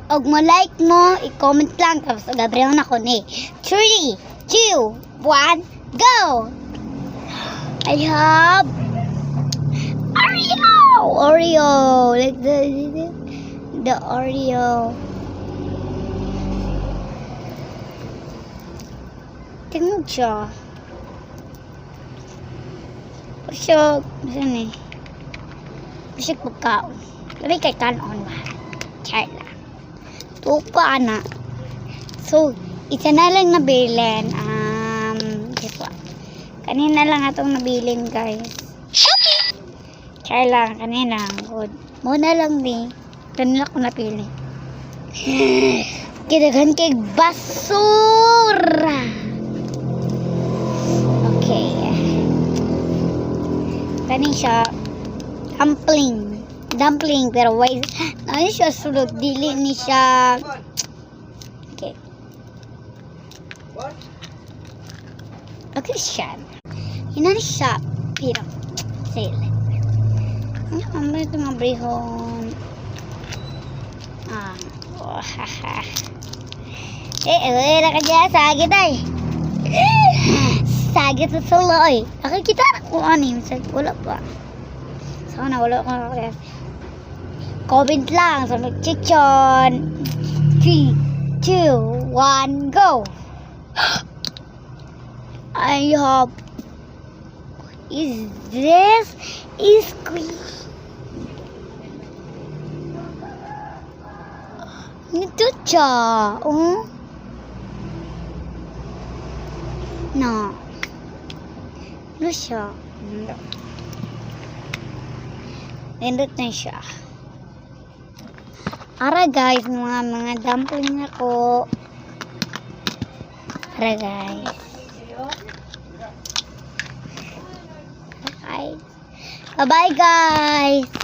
Og mo like mo, i-comment lang tapos Gabriel na ko ni. 3, 2, 1, go! I have Oreo, like the Oreo. Tingnan siya. Pasok, saan eh? Pasok pagkaon. Labi kay kanon ba? Char lang. Tupa na. So, isa na lang nabilin. Ito. Kanina lang atong nabilin, guys. Char lang, kanina. Good. Muna lang ni. Kanina ko napili. Kidaghan kay basura. Okay. Kanin siya dumpling pero why ano siya sulod dili ni siya. Okay siya ina ni siya pero sale ano ito mga brihon era ka dyan sagit ay sagit sa saloy ako kita kung ano wala pa sana wala ko comment lang sa mag-chichon. 3, 2, 1, go! I hope this is green. Ito siya. Oh? No. Ano siya? Nindot na siya. Ara guys, mga dumpling ako. Ara guys. Bye bye guys.